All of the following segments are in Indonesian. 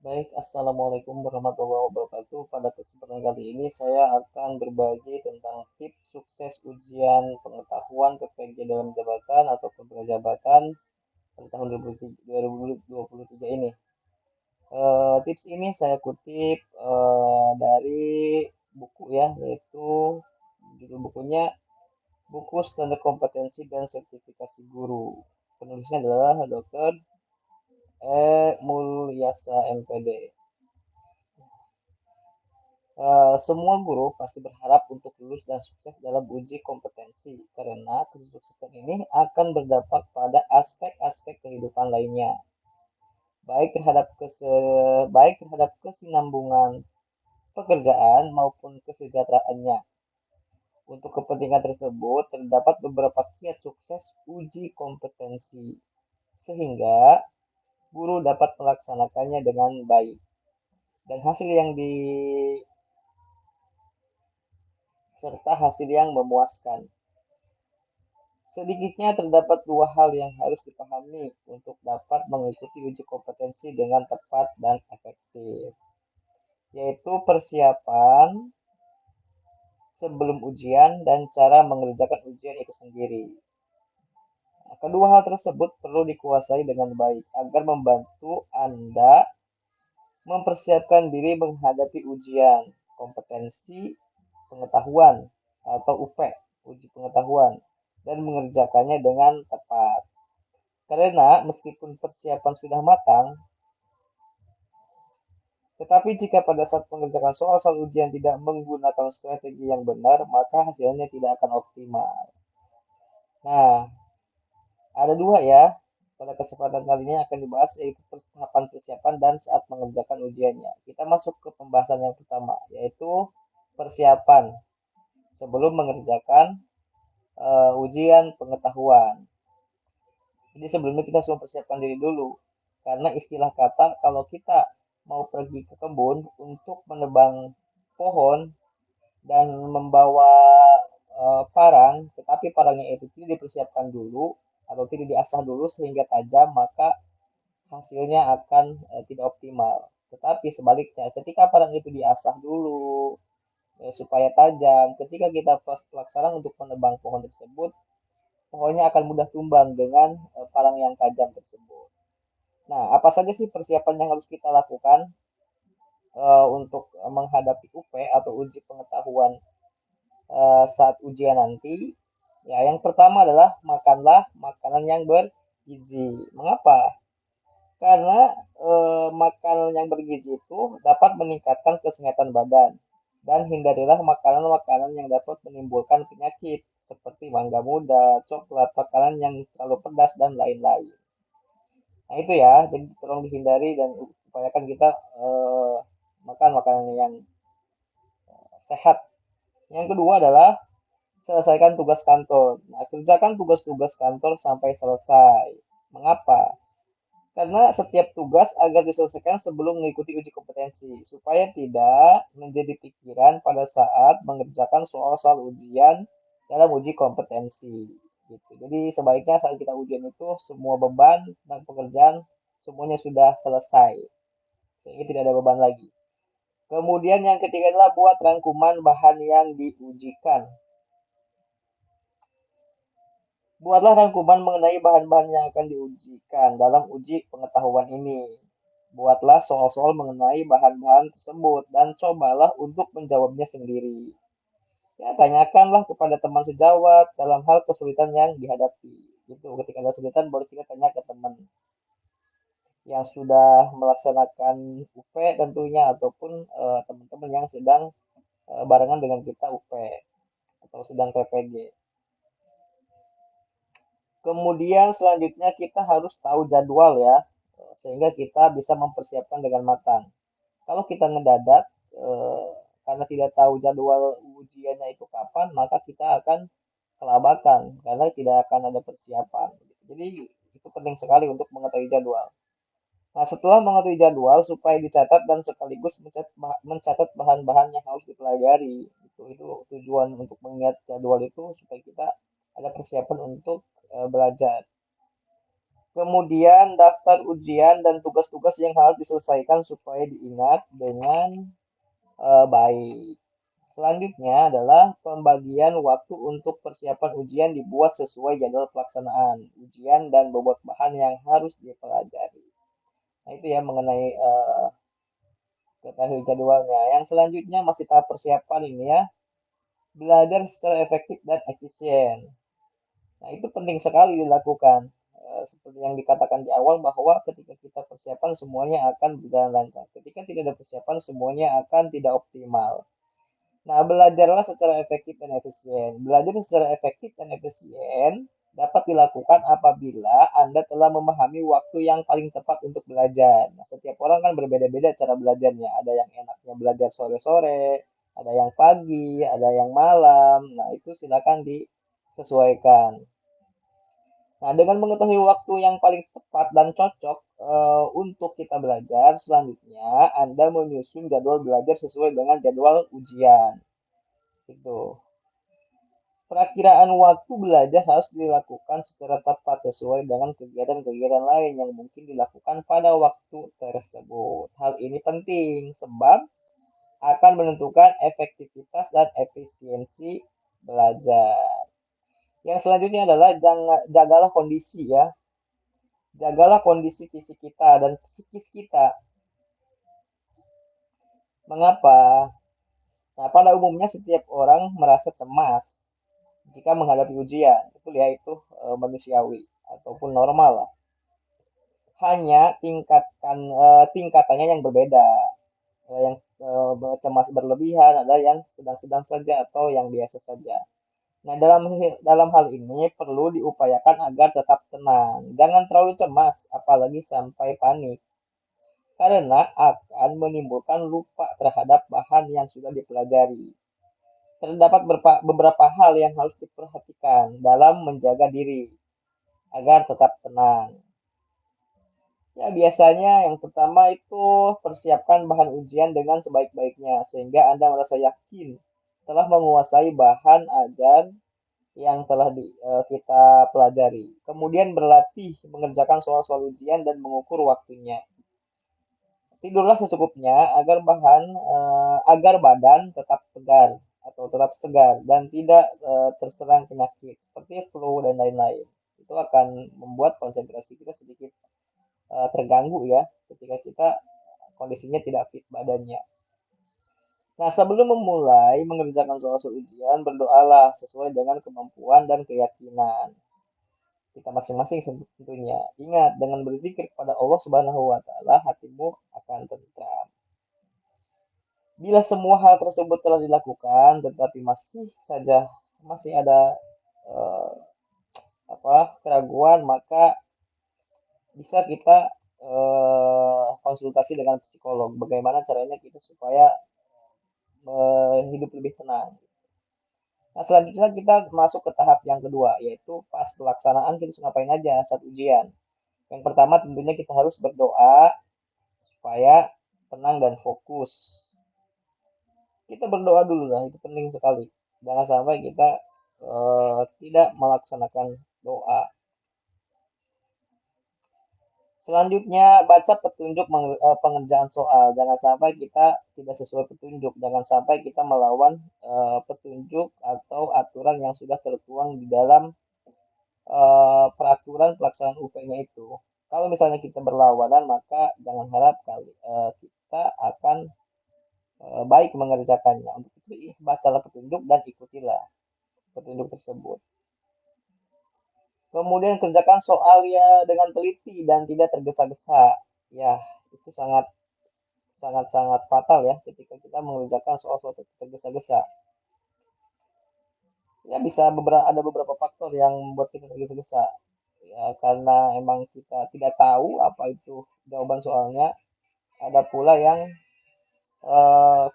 Baik, Assalamualaikum warahmatullahi wabarakatuh. Pada kesempatan kali ini saya akan berbagi tentang tips sukses ujian pengetahuan PPG dalam jabatan atau jabatan pada tahun 2023 ini. Tips ini saya kutip dari buku ya, yaitu judul bukunya Buku Standar Kompetensi dan Sertifikasi Guru. Penulisnya adalah Dr. Mulyasa MPD. Semua guru pasti berharap untuk lulus dan sukses dalam uji kompetensi, karena kesuksesan ini akan berdampak pada aspek-aspek kehidupan lainnya, baik terhadap kesinambungan pekerjaan maupun kesejahteraannya. Untuk kepentingan tersebut, terdapat beberapa kiat sukses uji kompetensi, sehingga guru dapat melaksanakannya dengan baik. Dan hasil yang di serta hasil yang memuaskan. Sedikitnya terdapat dua hal yang harus dipahami untuk dapat mengikuti uji kompetensi dengan tepat dan efektif, yaitu persiapan sebelum ujian dan cara mengerjakan ujian itu sendiri. Nah, kedua hal tersebut perlu dikuasai dengan baik agar membantu Anda mempersiapkan diri menghadapi ujian kompetensi pengetahuan atau UP, uji pengetahuan, dan mengerjakannya dengan tepat. Karena meskipun persiapan sudah matang, tetapi jika pada saat mengerjakan soal-soal ujian tidak menggunakan strategi yang benar, maka hasilnya tidak akan optimal. Nah, ada dua ya. Pada kesempatan kali ini akan dibahas yaitu tahapan persiapan dan saat mengerjakan ujiannya. Kita masuk ke pembahasan yang pertama, yaitu persiapan sebelum mengerjakan ujian pengetahuan. Jadi sebelumnya kita harus mempersiapkan diri dulu. Karena istilah kata kalau kita mau pergi ke kebun untuk menebang pohon dan membawa parang, tetapi parangnya itu tidak dipersiapkan dulu atau tidak diasah dulu sehingga tajam, maka hasilnya akan tidak optimal. Tetapi sebaliknya, ketika parang itu diasah dulu supaya tajam, ketika kita pelaksanaan untuk menebang pohon tersebut, pohonnya akan mudah tumbang dengan parang yang tajam tersebut. Nah, apa saja sih persiapan yang harus kita lakukan untuk menghadapi UP atau uji pengetahuan saat ujian nanti? Ya, yang pertama adalah makanlah makanan yang bergizi. Mengapa? Karena makanan yang bergizi itu dapat meningkatkan kesehatan badan dan hindarilah makanan-makanan yang dapat menimbulkan penyakit seperti mangga muda, coklat, makanan yang terlalu pedas dan lain-lain. Nah itu ya, jadi tolong dihindari dan upayakan kita eh, makan makanan yang sehat. Yang kedua adalah selesaikan tugas kantor. Nah, kerjakan tugas-tugas kantor sampai selesai. Mengapa? Karena setiap tugas agar diselesaikan sebelum mengikuti uji kompetensi, supaya tidak menjadi pikiran pada saat mengerjakan soal-soal ujian dalam uji kompetensi. Gitu. Jadi sebaiknya saat kita ujian itu semua beban dan pekerjaan semuanya sudah selesai, sehingga tidak ada beban lagi. Kemudian yang ketiga adalah buat rangkuman bahan yang diujikan. Buatlah rangkuman mengenai bahan-bahan yang akan diujikan dalam uji pengetahuan ini. Buatlah soal-soal mengenai bahan-bahan tersebut dan cobalah untuk menjawabnya sendiri. Ya, tanyakanlah kepada teman sejawat dalam hal kesulitan yang dihadapi. Gitu, ketika ada kesulitan baru kita tanya ke teman yang sudah melaksanakan UP tentunya ataupun teman-teman yang sedang barengan dengan kita UP atau sedang PPG. Kemudian selanjutnya kita harus tahu jadwal ya, sehingga kita bisa mempersiapkan dengan matang. Kalau kita ngedadak, eh, karena tidak tahu jadwal ujiannya itu kapan, maka kita akan kelabakan karena tidak akan ada persiapan. Jadi itu penting sekali untuk mengetahui jadwal. Nah, setelah mengetahui jadwal supaya dicatat dan sekaligus mencatat bahan-bahan yang harus dipelajari. Itu tujuan untuk mengingat jadwal itu supaya kita ada persiapan untuk belajar. Kemudian daftar ujian dan tugas-tugas yang harus diselesaikan supaya diingat dengan baik. Selanjutnya adalah pembagian waktu untuk persiapan ujian dibuat sesuai jadwal pelaksanaan ujian dan bobot bahan yang harus dipelajari. Nah, itu ya mengenai ketahui jadwalnya. Yang selanjutnya masih tahap persiapan ini ya, belajar secara efektif dan efisien. Nah, itu penting sekali dilakukan. Seperti yang dikatakan di awal bahwa ketika kita persiapan semuanya akan berjalan lancar. Ketika tidak ada persiapan semuanya akan tidak optimal. Nah, belajarlah secara efektif dan efisien. Belajar secara efektif dan efisien dapat dilakukan apabila Anda telah memahami waktu yang paling tepat untuk belajar. Nah, setiap orang kan berbeda-beda cara belajarnya. Ada yang enaknya belajar sore-sore, ada yang pagi, ada yang malam. Nah, itu silakan disesuaikan. Nah, dengan mengetahui waktu yang paling tepat dan cocok untuk kita belajar, selanjutnya Anda menyusun jadwal belajar sesuai dengan jadwal ujian. Itu. Perakiraan waktu belajar harus dilakukan secara tepat sesuai dengan kegiatan-kegiatan lain yang mungkin dilakukan pada waktu tersebut. Hal ini penting sebab akan menentukan efektivitas dan efisiensi belajar. Yang selanjutnya adalah jagalah kondisi ya. Jagalah kondisi fisik kita dan psikis kita. Mengapa? Nah, pada umumnya setiap orang merasa cemas jika menghadapi ujian. Itu ya itu manusiawi ataupun normal lah. Hanya tingkatannya yang berbeda. Ada yang cemas berlebihan, ada yang sedang-sedang saja atau yang biasa saja. Nah, dalam hal ini perlu diupayakan agar tetap tenang. Jangan terlalu cemas, apalagi sampai panik. Karena akan menimbulkan lupa terhadap bahan yang sudah dipelajari. Terdapat beberapa hal yang harus diperhatikan dalam menjaga diri agar tetap tenang. Ya, biasanya yang pertama itu persiapkan bahan ujian dengan sebaik-baiknya sehingga Anda merasa yakin telah menguasai bahan ajar yang telah kita pelajari. Kemudian berlatih mengerjakan soal-soal ujian dan mengukur waktunya. Tidurlah secukupnya agar badan tetap tegar atau tetap segar dan tidak terserang penyakit seperti flu dan lain-lain. Itu akan membuat konsentrasi kita sedikit terganggu ya ketika kita kondisinya tidak fit badannya. Nah, sebelum memulai mengerjakan soal-soal ujian, berdoalah sesuai dengan kemampuan dan keyakinan kita masing-masing tentunya. Ingat, dengan berzikir kepada Allah Subhanahu wa taala, hatimu akan tentram. Bila semua hal tersebut telah dilakukan, tetapi masih ada eh, keraguan, maka bisa kita konsultasi dengan psikolog. Bagaimana caranya kita supaya hidup lebih tenang. Nah, selanjutnya kita masuk ke tahap yang kedua, yaitu pas pelaksanaan kita harus ngapain aja saat ujian. Yang pertama tentunya kita harus berdoa supaya tenang dan fokus. Kita berdoa dulu lah, itu penting sekali. Jangan sampai kita tidak melaksanakan doa. Selanjutnya, baca petunjuk pengerjaan soal. Jangan sampai kita tidak sesuai petunjuk. Jangan sampai kita melawan petunjuk atau aturan yang sudah tertuang di dalam peraturan pelaksanaan UP-nya itu. Kalau misalnya kita berlawanan, maka jangan harap kita akan baik mengerjakannya. Untuk itu, bacalah petunjuk dan ikutilah petunjuk tersebut. Kemudian kerjakan soalnya dengan teliti dan tidak tergesa-gesa. Ya, itu sangat sangat sangat fatal ya ketika kita mengerjakan soal-soal tergesa-gesa. Ya bisa ada beberapa faktor yang membuat kita tergesa-gesa. Ya karena emang kita tidak tahu apa itu jawaban soalnya. Ada pula yang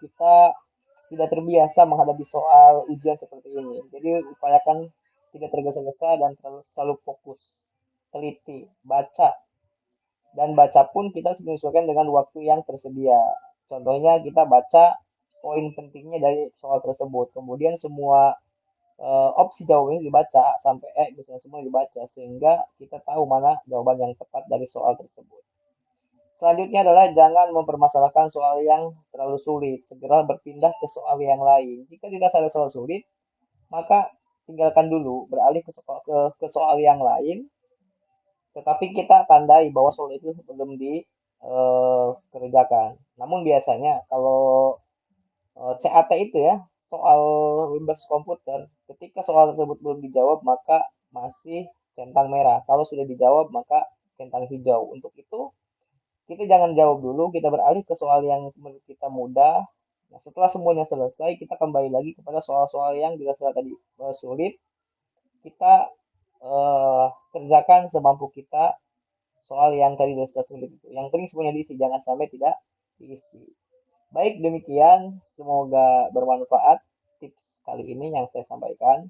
kita tidak terbiasa menghadapi soal ujian seperti ini. Jadi upayakan tidak tergesa-gesa dan selalu fokus, teliti, baca. Dan baca pun kita harus menyesuaikan dengan waktu yang tersedia. Contohnya kita baca poin pentingnya dari soal tersebut. Kemudian semua opsi jawabannya dibaca sampai E misalnya semua dibaca sehingga kita tahu mana jawaban yang tepat dari soal tersebut. Selanjutnya adalah jangan mempermasalahkan soal yang terlalu sulit, segera berpindah ke soal yang lain. Jika dirasa ada soal sulit, maka tinggalkan dulu, beralih ke soal yang lain, tetapi kita tandai bahwa soal itu belum dikerjakan. Namun biasanya kalau CAT itu ya, soal berbasis komputer, ketika soal tersebut belum dijawab, maka masih centang merah. Kalau sudah dijawab, maka centang hijau. Untuk itu, kita jangan jawab dulu, kita beralih ke soal yang menurut kita mudah. Nah, setelah semuanya selesai, kita kembali lagi kepada soal-soal yang dirasa tadi sulit. Kita kerjakan semampu kita soal yang tadi dirasa sulit itu. Yang penting semuanya diisi, jangan sampai tidak diisi. Baik, demikian. Semoga bermanfaat tips kali ini yang saya sampaikan.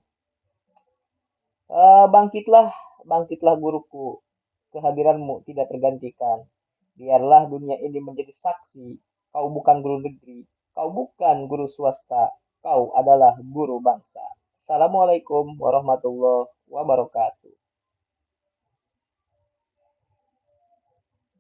Bangkitlah, bangkitlah guruku. Kehadiranmu tidak tergantikan. Biarlah dunia ini menjadi saksi. Kau bukan guru negeri. Kau bukan guru swasta. Kau adalah guru bangsa. Assalamualaikum warahmatullahi wabarakatuh.